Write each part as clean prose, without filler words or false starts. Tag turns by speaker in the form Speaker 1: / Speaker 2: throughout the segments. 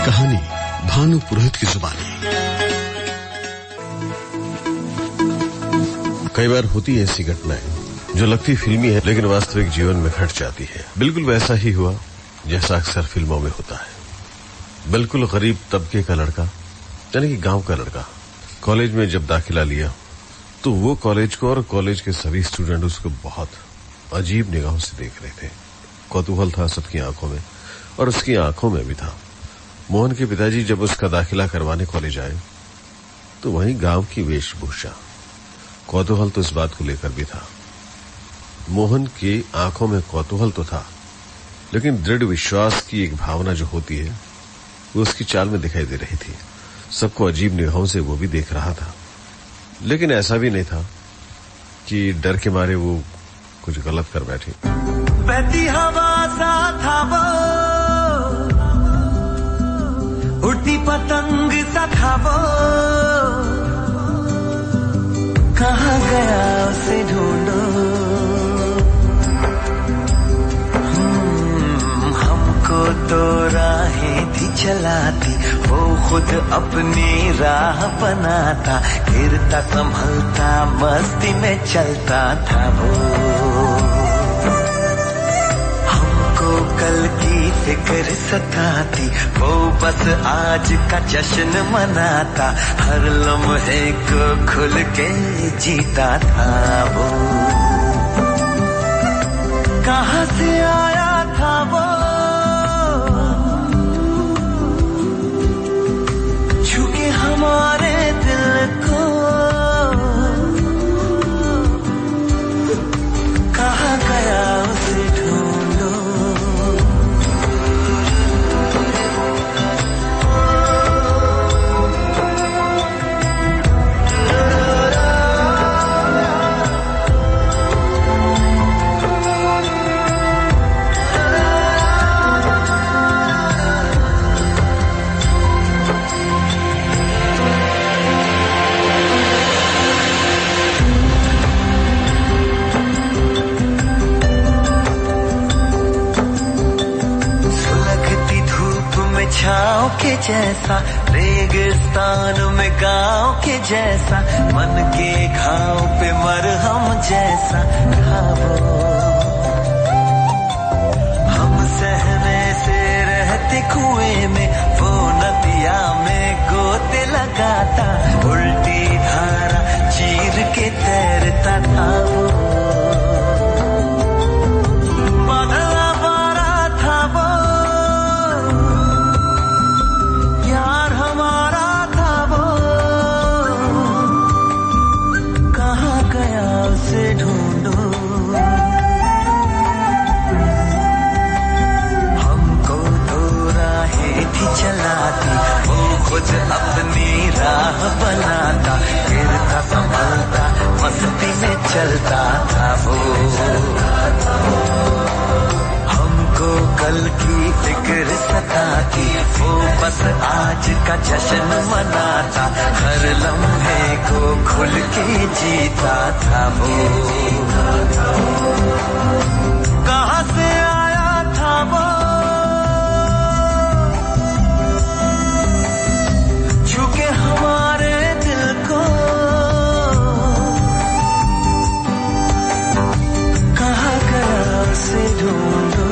Speaker 1: कहानी भानु पुरोहित की जुबानी। कई बार होती है ऐसी घटनाएं जो लगती फिल्मी है लेकिन वास्तविक जीवन में घट जाती है। बिल्कुल वैसा ही हुआ जैसा अक्सर फिल्मों में होता है। बिल्कुल गरीब तबके का लड़का, यानी कि गांव का लड़का, कॉलेज में जब दाखिला लिया तो वो कॉलेज को और कॉलेज के सभी स्टूडेंट उसको बहुत अजीब निगाहों से देख रहे थे। कौतूहल था सबकी आंखों में और उसकी आंखों में भी था। मोहन के पिताजी जब उसका दाखिला करवाने कॉलेज आए तो वहीं गांव की वेशभूषा। कौतूहल तो इस बात को लेकर भी था। मोहन की आंखों में कौतूहल तो था, लेकिन दृढ़ विश्वास की एक भावना जो होती है वो उसकी चाल में दिखाई दे रही थी। सबको अजीब निगाहों से वो भी देख रहा था, लेकिन ऐसा भी नहीं था कि डर के मारे वो कुछ गलत कर बैठे।
Speaker 2: बहती हवा सा था वो, उड़ती पतंग सा था वो, कहाँ गया उसे ढूंढो। हमको तो राहें थी चलाती, वो खुद अपनी राह बनाता, गिरता संभलता मस्ती में चलता था वो। कल की फिक्र सताती, वो बस आज का जश्न मनाता, हर लम्हे को खुल के जीता था वो। कहाँ से आया था वो, छूके हमारे दिल को, कहाँ गया उसे ढूंढो। छाँव के जैसा रेगिस्तान में गाँव के जैसा, मन के घाव पे मरहम जैसा था वो। हम सहने से रहते कुएं में, वो नदिया में गोते लगाता, उल्टी धारा चीर के तैरता था वो। खुद अपनी राह बनाता, गिरता संभलता मस्ती में चलता था वो। हमको कल की फिक्र सताती, वो बस आज का जश्न मनाता, हर लम्हे को खुल के जीता था वो। कहाँ से आया था वो, हमारे दिल को, कहाँ गया उसे ढूंढो।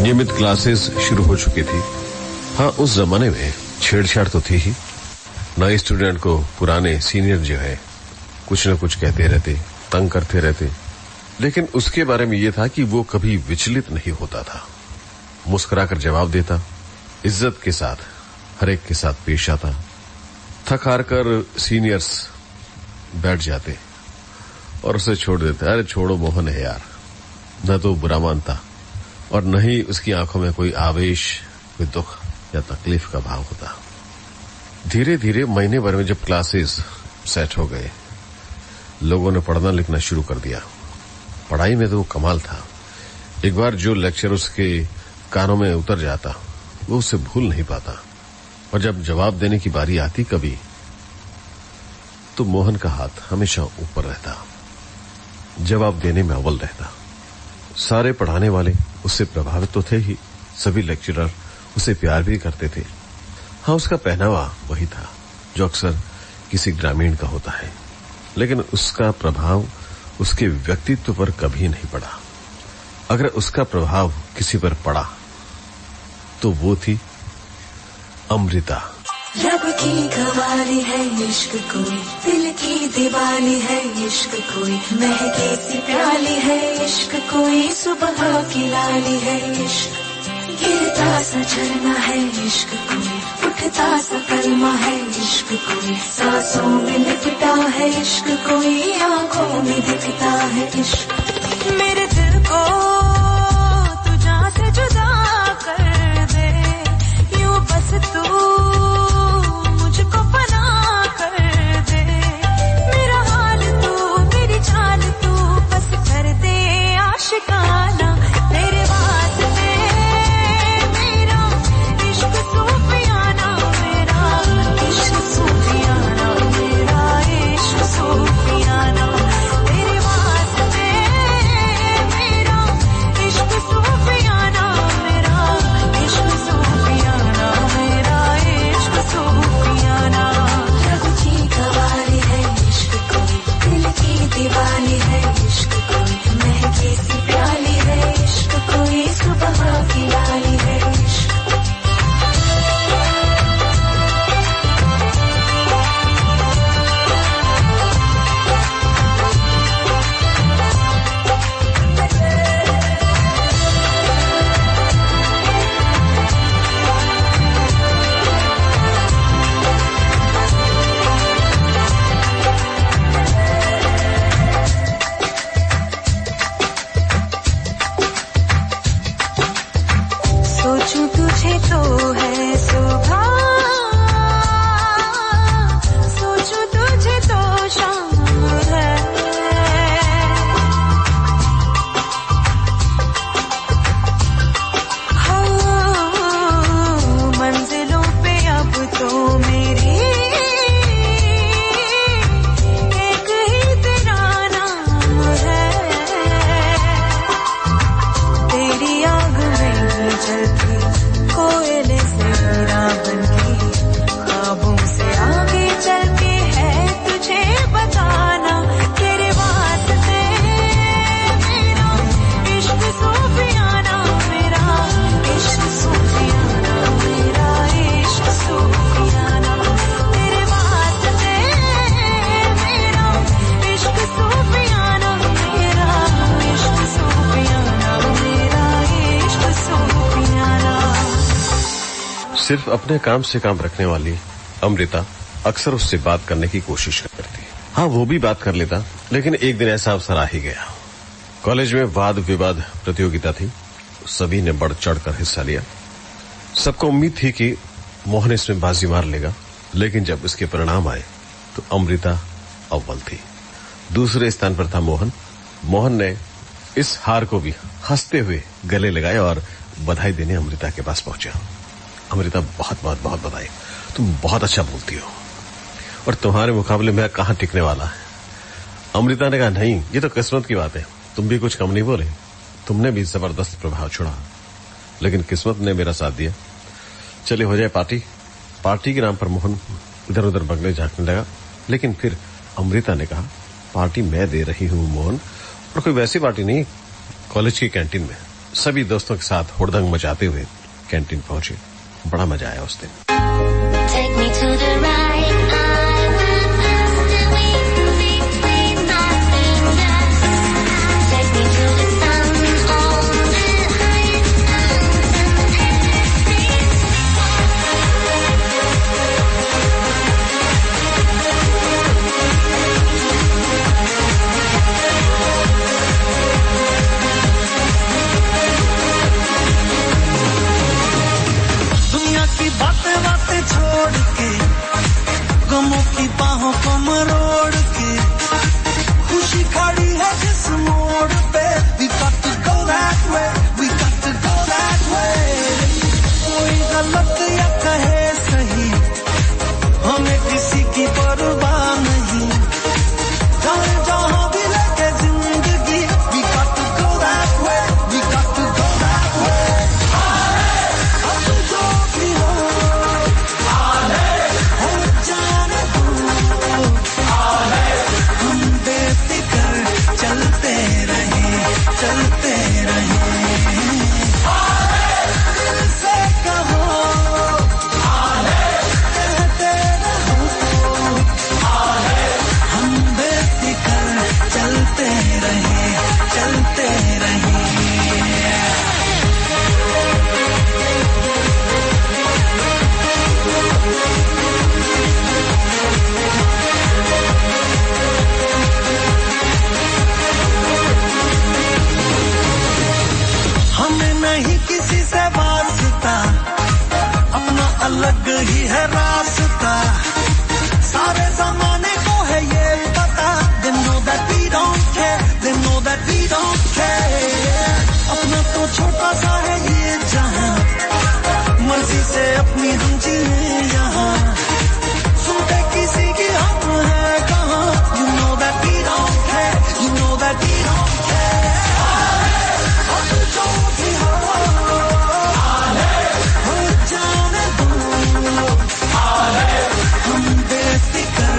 Speaker 1: नियमित क्लासेस शुरू हो चुकी थी। हाँ, उस जमाने में छेड़छाड़ तो थी ही। नए स्टूडेंट को पुराने सीनियर जो है कुछ न कुछ कहते रहते, तंग करते रहते, लेकिन उसके बारे में यह था कि वो कभी विचलित नहीं होता था। मुस्कुराकर जवाब देता, इज्जत के साथ हर एक के साथ पेश आता। थक हार कर सीनियर्स बैठ जाते और उसे छोड़ देते। अरे छोड़ो, मोहन है यार। न तो बुरा मानता और न ही उसकी आंखों में कोई आवेश में दुख या तकलीफ का भाव होता। धीरे धीरे महीने भर में जब क्लासेस सेट हो गए, लोगों ने पढ़ना लिखना शुरू कर दिया। पढ़ाई में तो वो कमाल था। एक बार जो लेक्चर उसके कानों में उतर जाता वो उसे भूल नहीं पाता, और जब जवाब देने की बारी आती कभी, तो मोहन का हाथ हमेशा ऊपर रहता, जवाब देने में अव्वल रहता। सारे पढ़ाने वाले उससे प्रभावित तो थे ही, सभी लेक्चरर उसे प्यार भी करते थे। हाँ, उसका पहनावा वही था जो अक्सर किसी ग्रामीण का होता है, लेकिन उसका प्रभाव उसके व्यक्तित्व पर कभी नहीं पड़ा। अगर उसका प्रभाव किसी पर पड़ा तो वो थी अमृता।
Speaker 3: रब की कवाली है इश्क कोई, दिल की दीवाली है इश्क कोई, महके सी प्याली है इश्क कोई, सुबह की लाली है इश्क, गिरता सा झरना है इश्क कोई, उठता सा कलमा है इश्क कोई, सांसों में लिपटा है इश्क कोई, आंखों में दिखता है इश्क। मेरे दिल को तू जान से जुदा कर दे, यूं बस तू मुझको फना कर दे, मेरा हाल तू मेरी चाल तू बस कर दे आशिकाना, तेरे वास्ते मेरा इश्क सूफियाना, मेरा इश्क सूफियाना, मेरा इश्क सूफियाना, तेरे वास्ते मेरा इश्क सूफियाना, मेरा इश्क सूफियाना, मेरा इश्क सूफियाना। रब की कवाली है इश्क कोई, दिल की दीवाली है इश्क कोई, महके सी प्याली है इश्क कोई, सुबह की लाली है इश्क। सोचूं तुझे तो है सुबह, सोचूं तुझे तो शाम है, हो मंजिलों पे अब तो मेरी एक ही तेरा नाम है, तेरी आग में ही जलती कोयले से हीरा बनके, ख्वाबों से आगे चल के है तुझे बताना, तेरे वास्ते मेरा इश्क सूफियाना, मेरा इश्क सूफियाना, मेरा इश्क सूफियाना, तेरे वास्ते मेरा इश्क सूफियाना, मेरा इश्क सूफियाना, मेरा इश्क सूफियाना।
Speaker 1: सिर्फ अपने काम से काम रखने वाली अमृता अक्सर उससे बात करने की कोशिश करती। हाँ, वो भी बात कर लेता, लेकिन एक दिन ऐसा अवसर आ ही गया। कॉलेज में वाद विवाद प्रतियोगिता थी, सभी ने बढ़ चढ़कर हिस्सा लिया। सबको उम्मीद थी कि मोहन इसमें बाजी मार लेगा, लेकिन जब इसके परिणाम आए तो अमृता अव्वल थी। दूसरे स्थान पर था मोहन। मोहन ने इस हार को भी हंसते हुए गले लगाया और बधाई देने अमृता के पास पहुंचा। अमृता, बहुत बहुत बहुत बधाई, तुम बहुत अच्छा बोलती हो और तुम्हारे मुकाबले मैं कहां टिकने वाला है। अमृता ने कहा, नहीं, ये तो किस्मत की बात है, तुम भी कुछ कम नहीं बोले, तुमने भी जबरदस्त प्रभाव छोड़ा, लेकिन किस्मत ने मेरा साथ दिया। चले हो जाए पार्टी। पार्टी के नाम पर मोहन इधर उधर बगले झांकने लगा, लेकिन फिर अमृता ने कहा, पार्टी मैं दे रही हूं मोहन, और कोई वैसी पार्टी नहीं, कॉलेज की कैंटीन में। सभी दोस्तों के साथ हुड़दंग मचाते हुए कैंटीन पहुंचे। बड़ा मजा आया उस दिन।
Speaker 4: Take me to the right, I will pass the way between my fingers. Take me to the sun, all the highest mountains and
Speaker 2: छोड़ के, गमों की बाहों को मरोड़ के, खुशी खड़ी है जिस मोड़ पे, we got to go that way, we got to go that way. कोई गलत या कहे सही, हमें किसी की परवाह नहीं, जाने जहां भी लगे जिंदगी, we got to go that way, we got to go that way. अब जो भी हो जाने दो, हम बेफिक्र चलते रहे, चलते रहे, दिल से कहो, कहते रहो, हम बेफिक्र चलते रहे, चलते रहे. हमें नहीं किसी से वास्ता, अपना अलग ही है रास्ता, सारे जमाने को है ये पता, they know that we don't care, they know that we don't care. अपना तो छोटा सा है ये जहां, मर्जी से अपनी हम जिए यहाँ, सुनते किसी की हम है कहाँ, you know that we don't care, you know that we don't care. अब जो भी हो जाने दो, हम बेफिक्र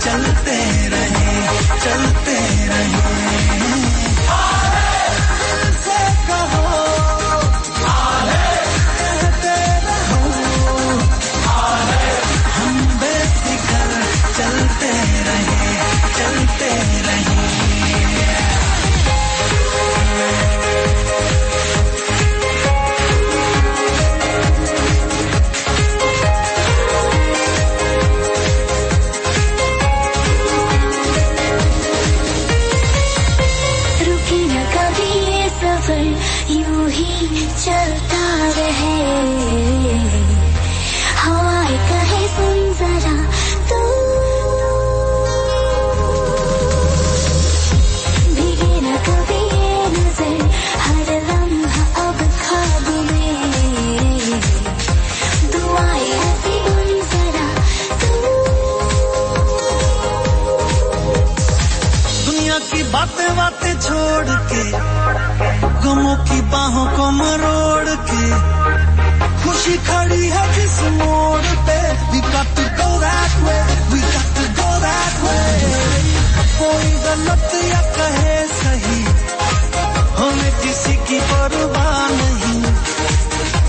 Speaker 2: चलते रहे, चलते रहे, दिल से कहो, कहते रहो, हम बेफिक्र चलते रहे, चलते रहे.
Speaker 4: रुके न कभी ये सफर, यूं ही चलता रहे, हवाएं कहे सुन जरा तू, भीगे न कभी ये नजर, हर लम्हा अब ख्वाब में, दुआएं ऐसी उन जरा तू.
Speaker 2: दुनिया की बातें बातें छोड़ के, गमों की बाहों को मरोड़ के, खुशी खड़ी है जिस मोड़ पे, we got to go that way, we got to go that way. कोई गलत या कहे सही, हमें किसी की परवाह नहीं,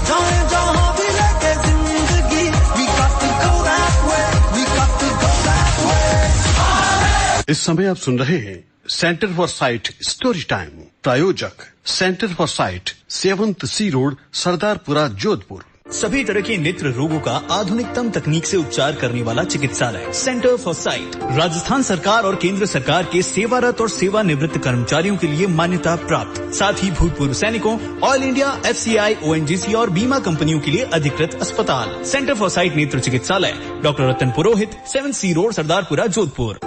Speaker 2: जाने जहां भी लगे जिंदगी, we got to go that way, we got to go that way.
Speaker 1: इस समय आप सुन रहे हैं centre for sight story time. प्रायोजक centre for sight, 7th C road, Sardarpura, Jodhpur.
Speaker 5: सभी तरह के नेत्र रोगों का आधुनिकतम तकनीक से उपचार करने वाला चिकित्सालय सेंटर फॉर साइट राजस्थान सरकार और केंद्र सरकार के सेवारत और सेवानिवृत्त कर्मचारियों के लिए मान्यता प्राप्त, साथ ही भूतपूर्व सैनिकों, ऑल इंडिया, FCI, ONGC और बीमा कंपनियों के लिए अधिकृत अस्पताल. सेंटर फॉर साइट नेत्र चिकित्सालय, डॉक्टर रतन पुरोहित, 7th C road, Sardarpura, Jodhpur.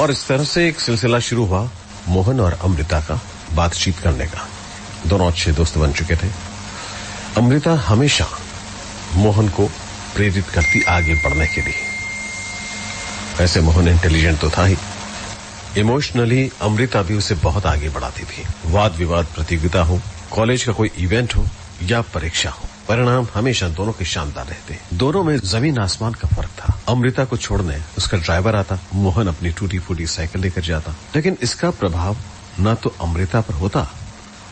Speaker 1: और इस तरह से एक सिलसिला शुरू हुआ मोहन और अमृता का बातचीत करने का. दोनों अच्छे दोस्त बन चुके थे. अमृता हमेशा मोहन को प्रेरित करती आगे बढ़ने के लिए. वैसे मोहन इंटेलिजेंट तो था ही, इमोशनली अमृता भी उसे बहुत आगे बढ़ाती थी. वाद विवाद प्रतियोगिता हो, कॉलेज का कोई इवेंट हो या परीक्षा हो, परिणाम हमेशा दोनों के शानदार रहते. दोनों में जमीन आसमान का फर्क था. अमृता को छोड़ने उसका ड्राइवर आता, मोहन अपनी टूटी फूटी साइकिल लेकर जाता, लेकिन इसका प्रभाव न तो अमृता पर होता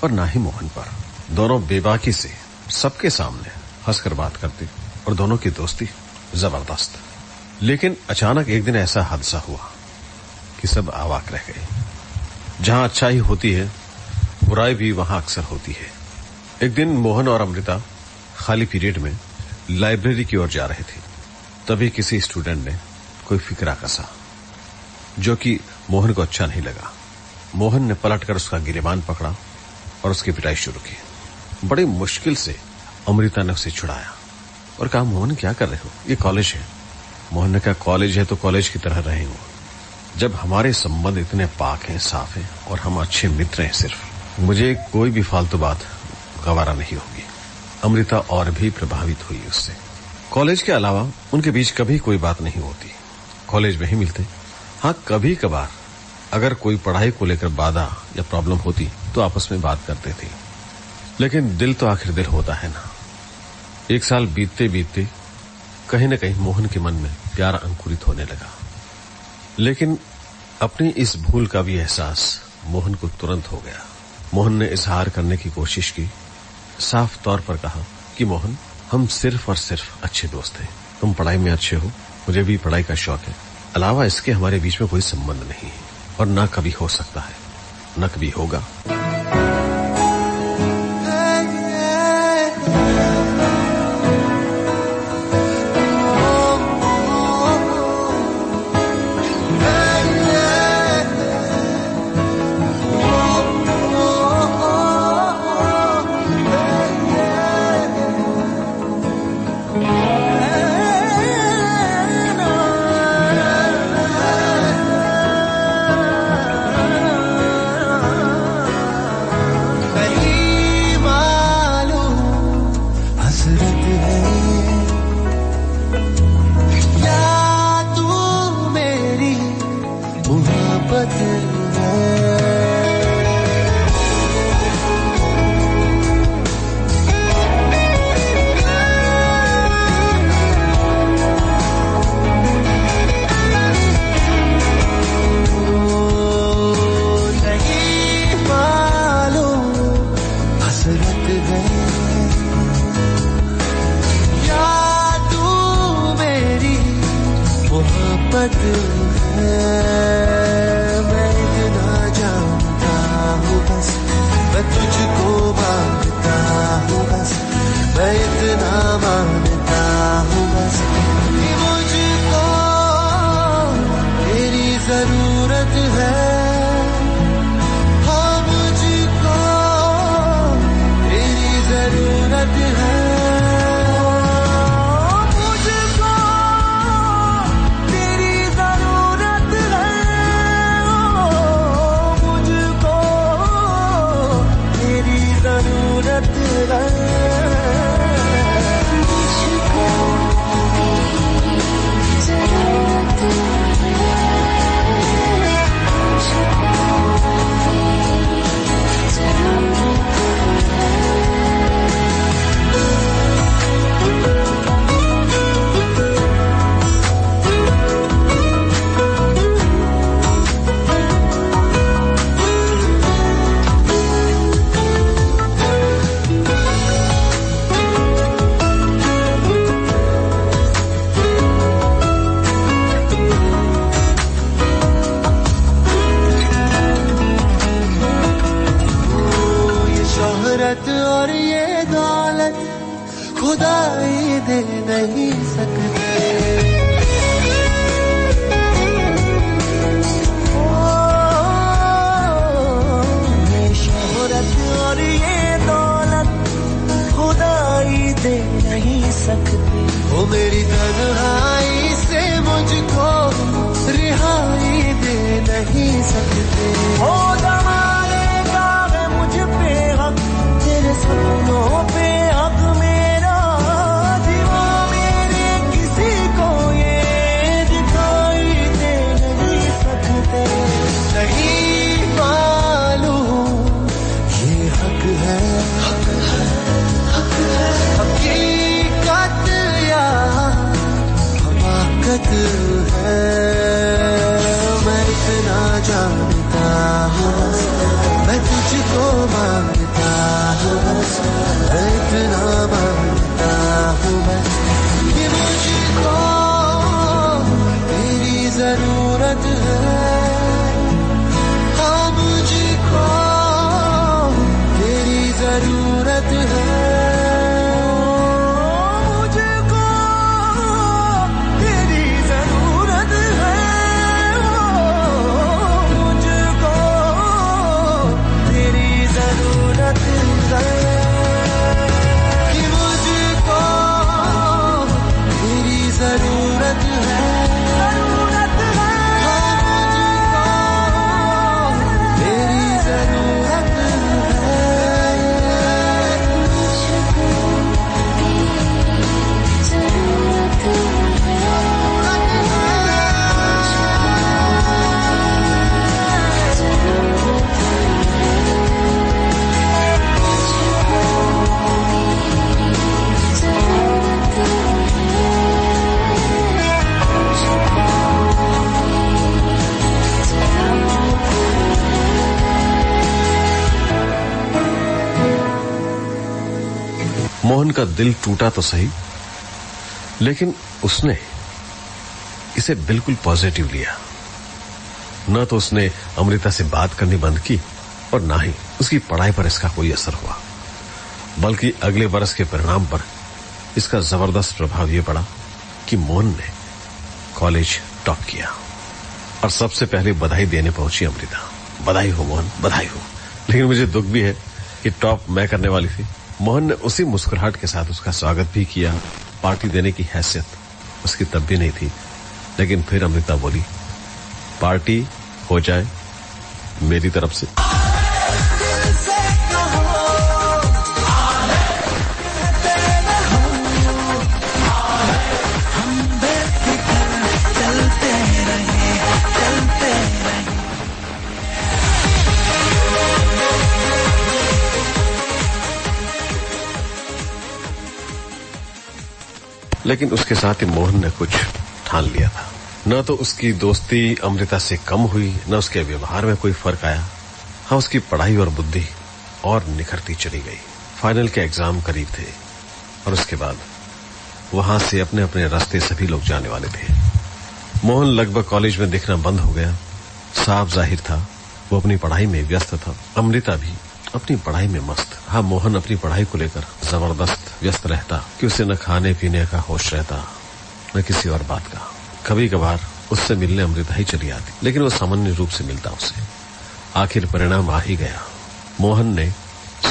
Speaker 1: और न ही मोहन पर. दोनों बेबाकी से सबके सामने हंसकर बात करते और दोनों की दोस्ती जबरदस्त. लेकिन अचानक एक दिन ऐसा हादसा हुआ कि सब अवाक रह गए. जहां अच्छाई होती है, बुराई भी वहां अक्सर होती है. एक दिन मोहन और अमृता खाली पीरियड में लाइब्रेरी की ओर जा रहे थे. तभी किसी स्टूडेंट ने कोई फिक्रा कसा जो कि मोहन को अच्छा नहीं लगा. मोहन ने पलटकर उसका गिरेबान पकड़ा और उसकी पिटाई शुरू की. बड़ी मुश्किल से अमृता ने उसे छुड़ाया, और कहा, मोहन क्या कर रहे हो, ये कॉलेज है। मोहन ने कहा, कॉलेज है तो कॉलेज की तरह रहे हो। जब हमारे संबंध इतने पाक हैं, साफ हैं और हम अच्छे मित्र हैं, सिर्फ मुझे कोई भी फालतू बात गवारा नहीं होगी। अमृता और भी प्रभावित हुई उससे। कॉलेज के अलावा उनके बीच कभी कोई बात नहीं होती, कॉलेज में ही मिलते। हाँ, कभी कभार अगर कोई पढ़ाई को लेकर बाधा या प्रॉब्लम होती तो आपस में बात करते थे, लेकिन दिल तो आखिर दिल होता है ना। एक साल बीतते बीतते कहीं न कहीं मोहन के मन में प्यार अंकुरित होने लगा, लेकिन अपनी इस भूल का भी एहसास मोहन को तुरंत हो गया। मोहन ने इजहार करने की कोशिश की, साफ तौर पर कहा कि मोहन, हम सिर्फ और सिर्फ अच्छे दोस्त हैं। तुम पढ़ाई में अच्छे हो, मुझे भी पढ़ाई का शौक है। अलावा इसके हमारे बीच में कोई संबंध नहीं है और न कभी हो सकता है, न कभी होगा। मोहन का दिल टूटा तो सही, लेकिन उसने इसे बिल्कुल पॉजिटिव लिया। न तो उसने अमृता से बात करनी बंद की और ना ही उसकी पढ़ाई पर इसका कोई असर हुआ, बल्कि अगले बरस के परिणाम पर इसका जबरदस्त प्रभाव यह पड़ा कि मोहन ने कॉलेज टॉप किया और सबसे पहले बधाई देने पहुंची अमृता। बधाई हो मोहन, बधाई हो। लेकिन मुझे दुख भी है कि टॉप मैं करने वाली थी। मोहन ने उसी मुस्कुराहट के साथ उसका स्वागत भी किया। पार्टी देने की हैसियत उसकी तब भी नहीं थी, लेकिन फिर अमृता बोली, पार्टी हो जाए मेरी तरफ से। लेकिन उसके साथ ही मोहन ने कुछ ठान लिया था। न तो उसकी दोस्ती अमृता से कम हुई, न उसके व्यवहार में कोई फर्क आया। हाँ, उसकी पढ़ाई और बुद्धि और निखरती चली गई। फाइनल के एग्जाम करीब थे और उसके बाद वहां से अपने अपने रास्ते सभी लोग जाने वाले थे। मोहन लगभग कॉलेज में दिखना बंद हो गया। साफ जाहिर था वो अपनी पढ़ाई में व्यस्त था। अमृता भी अपनी पढ़ाई में मस्त। हाँ, मोहन अपनी पढ़ाई को लेकर जबरदस्त व्यस्त रहता कि उसे न खाने पीने का होश रहता, न किसी और बात का। कभी कभार उससे मिलने अमृता ही चली आती, लेकिन वो सामान्य रूप से मिलता उसे। आखिर परिणाम आ ही गया। मोहन ने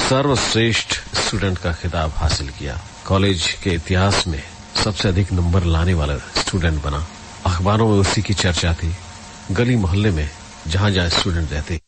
Speaker 1: सर्वश्रेष्ठ स्टूडेंट का खिताब हासिल किया। कॉलेज के इतिहास में सबसे अधिक नंबर लाने वाला स्टूडेंट बना। अखबारों में उसी की चर्चा थी। गली मोहल्ले में जहां जहां स्टूडेंट रहते